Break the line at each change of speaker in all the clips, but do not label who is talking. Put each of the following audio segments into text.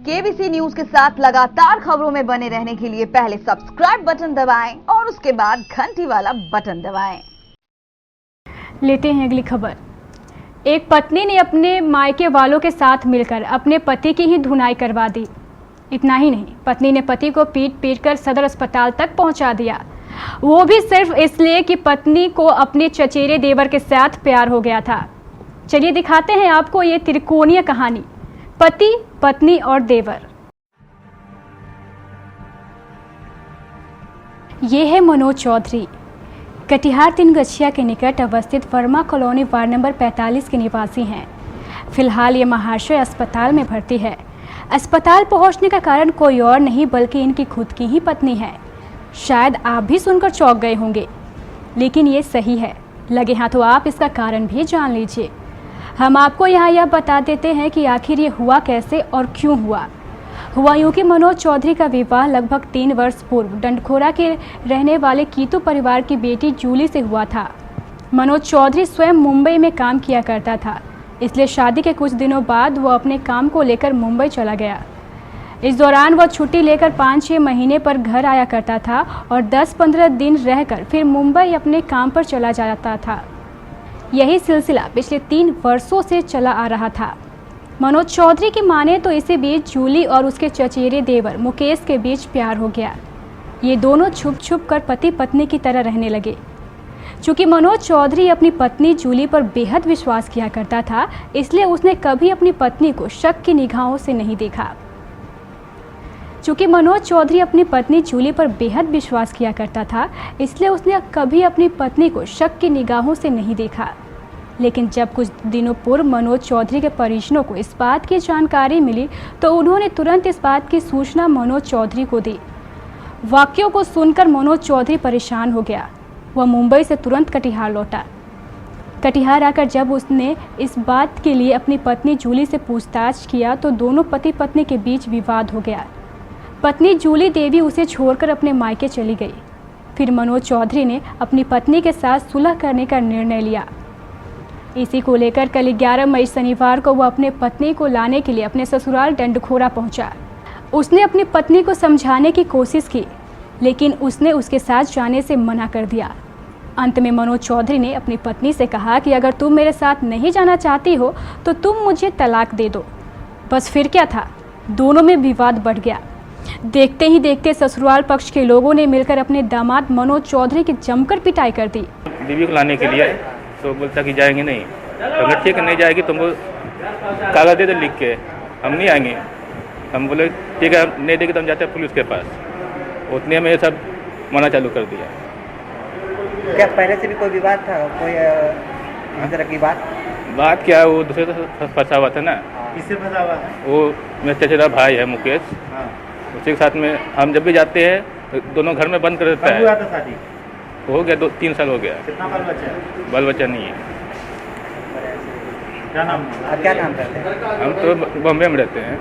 KBC news के साथ लगातार खबरों में बने रहने के लिए पहले सब्सक्राइब बटन दबाएं और उसके बाद घंटी वाला बटन दबाएं।
लेते हैं अगली खबर। एक पत्नी ने अपने मायके वालों के साथ मिलकर अपने पति की ही धुनाई करवा दी। इतना ही नहीं, पत्नी ने पति को पीट कर सदर अस्पताल तक पहुंचा दिया, वो भी सिर्फ इसलिए कि पत्नी को अपने चचेरे देवर के साथ प्यार हो गया था। चलिए दिखाते हैं आपको ये त्रिकोणीय कहानी, पति, पत्नी और देवर। ये है मनोज चौधरी, कटिहार तिनगछिया के निकट अवस्थित वर्मा कॉलोनी वार्ड नंबर 45 के निवासी हैं। फिलहाल ये महाशय अस्पताल में भर्ती है। अस्पताल पहुंचने का कारण कोई और नहीं बल्कि इनकी खुद की ही पत्नी है। शायद आप भी सुनकर चौंक गए होंगे, लेकिन ये सही है। लगे हाथों आप इसका कारण भी जान लीजिए। हम आपको यहाँ यह बता देते हैं कि आखिर ये हुआ कैसे और क्यों हुआ यूँ कि मनोज चौधरी का विवाह लगभग 3 वर्ष पूर्व डंडखोरा के रहने वाले कीतू परिवार की बेटी जूली से हुआ था। मनोज चौधरी स्वयं मुंबई में काम किया करता था, इसलिए शादी के कुछ दिनों बाद वो अपने काम को लेकर मुंबई चला गया। इस दौरान वह छुट्टी लेकर 5-6 महीने पर घर आया करता था और 10-15 दिन रहकर फिर मुंबई अपने काम पर चला जाता था। यही सिलसिला पिछले 3 वर्षों से चला आ रहा था। मनोज चौधरी की माने तो इसी बीच जूली और उसके चचेरे देवर मुकेश के बीच प्यार हो गया। ये दोनों छुप छुप कर पति पत्नी की तरह रहने लगे। चूँकि मनोज चौधरी अपनी पत्नी जूली पर बेहद विश्वास किया करता था, इसलिए उसने कभी अपनी पत्नी को शक की निगाहों से नहीं देखा। चूँकि मनोज चौधरी अपनी पत्नी जूली पर बेहद विश्वास किया करता था, इसलिए उसने कभी अपनी पत्नी को शक की निगाहों से नहीं देखा। लेकिन जब कुछ दिनों पूर्व मनोज चौधरी के परिजनों को इस बात की जानकारी मिली तो उन्होंने तुरंत इस बात की सूचना मनोज चौधरी को दी। वाक्यों को सुनकर मनोज चौधरी परेशान हो गया। वह मुंबई से तुरंत कटिहार लौटा। कटिहार आकर जब उसने इस बात के लिए अपनी पत्नी जूली से पूछताछ किया तो दोनों पति पत्नी के बीच विवाद हो गया। पत्नी जूली देवी उसे छोड़कर अपने मायके चली गई। फिर मनोज चौधरी ने अपनी पत्नी के साथ सुलह करने का निर्णय लिया। इसी को लेकर कल 11 मई शनिवार को वह अपने पत्नी को लाने के लिए अपने ससुराल डंडखोरा पहुंचा। उसने अपनी पत्नी को समझाने की कोशिश की, लेकिन उसने उसके साथ जाने से मना कर दिया। अंत में मनोज चौधरी ने अपनी पत्नी से कहा कि अगर तुम मेरे साथ नहीं जाना चाहती हो तो तुम मुझे तलाक दे दो। बस फिर क्या था, दोनों में विवाद बढ़ गया। देखते ही देखते ससुराल पक्ष के लोगों ने मिलकर अपने दामाद मनोज चौधरी की जमकर पिटाई कर दी।
बीवी को लाने के लिए तो बोलता कि जाएंगे नहीं, अगर ठीक नहीं जाएगी तुमको कागज दे दो लिख के, हम नहीं आएंगे। हम बोले ठीक है, नहीं देगी तो हम जाते हैं पुलिस के पास। उतने में ये सब मना चालू कर दिया।
क्या पहले से भी कोई विवाद था, कोई इस तरह की बात
क्या, वो दूसरे से फंसा हुआ था ना।
किससे फंसा हुआ है?
वो मेरा चचेरा भाई है मुकेश, उसी के साथ में हम जब भी जाते हैं तो दोनों घर में बंद कर देता है।
हुआ था शादी?
हो गया 2-3 साल हो गया।
कितना बाल बच्चा है?
बाल बच्चा नहीं है।
क्या नाम करते हैं?
हम तो बॉम्बे में रहते हैं।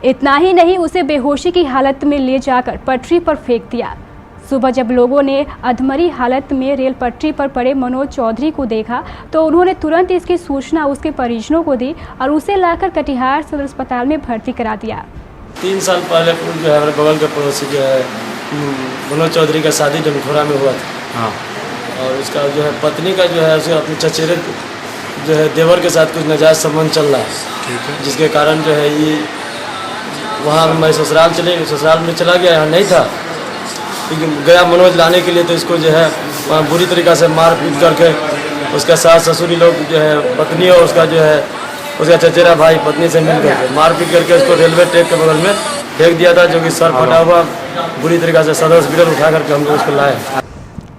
इतना ही नहीं, उसे बेहोशी की हालत में ले जाकर पटरी पर फेंक दिया। सुबह जब लोगों ने अधमरी हालत में रेल पटरी पर पड़े मनोज चौधरी को देखा तो उन्होंने तुरंत इसकी सूचना उसके परिजनों को दी और उसे लाकर कटिहार सदर अस्पताल में भर्ती करा दिया।
3 साल पहले जो है हमारे बगल के पड़ोसी जो है मनोज चौधरी का शादी डंडखोरा में हुआ था।
हाँ।
और उसका जो है पत्नी का जो है उसे अपने चचेरे जो है देवर के साथ कुछ नाजायज संबंध चल रहा है।
ठीक है।
जिसके कारण जो है ये वहाँ मैं ससुराल में चला गया, यहाँ नहीं था, लेकिन गया मनोज लाने के लिए तो इसको जो है वहाँ बुरी तरीक़ा से मार पीट करके उसका सास ससुरी लोग जो है पत्नी और उसका जो है उसका चचेरा भाई पत्नी से मिल करके मार पीट करके उसको रेलवे ट्रैक के बगल में फेंक दिया था, जो कि सर फटा हुआ बुरी तरीक़ा से सदर हॉस्पिटल उठा करके हम लोग उसको लाए।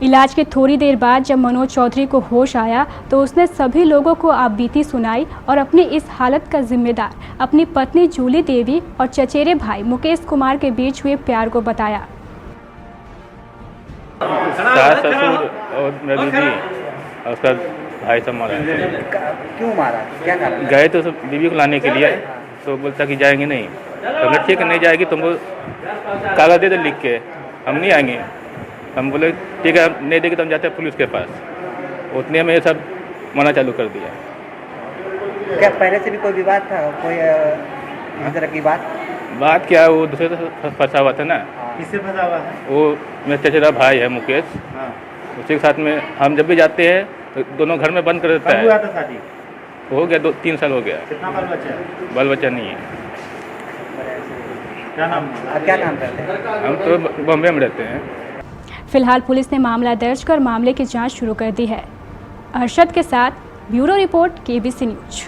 इलाज के थोड़ी देर बाद जब मनोज चौधरी को होश आया तो उसने सभी लोगों को आपबीती सुनाई और अपनी इस हालत का जिम्मेदार अपनी पत्नी जूली देवी और चचेरे भाई मुकेश कुमार के बीच हुए प्यार को बताया।
सास ससुर और मेरी दीदी और उसका भाई सब मारा।
क्यों मारा, क्या कारण?
गए तो सब बीवी को लाने के लिए तो बोलता कि जाएंगे नहीं, अगर ठीक नहीं जाएगी तुमको कागज दे दो लिख के, हम नहीं आएंगे। हम बोले ठीक है, नहीं देगी तो हम जाते हैं पुलिस के पास। उतने में ये सब मना चालू कर दिया।
क्या पहले से भी कोई विवाद था, कोई इस तरह की बात?
बात क्या है, वो दूसरे से फंसा हुआ था ना,
किससे फंसा हुआ है?
वो मेरा चचेरा भाई है मुकेश,
हाँ।
उसी के साथ में हम जब भी जाते हैं तो दोनों घर में बंद कर देता
कब हुआ
है।
था शादी?
हो गया 2-3 साल हो गया,
कितना बाल बच्चा है?
बाल बच्चा नहीं है।
क्या नाम है?
आप क्या काम करते हैं?
हम तो बॉम्बे में रहते हैं।
फिलहाल पुलिस ने मामला दर्ज कर मामले की जांच शुरू कर दी है। अरशद के साथ ब्यूरो रिपोर्ट KBC न्यूज।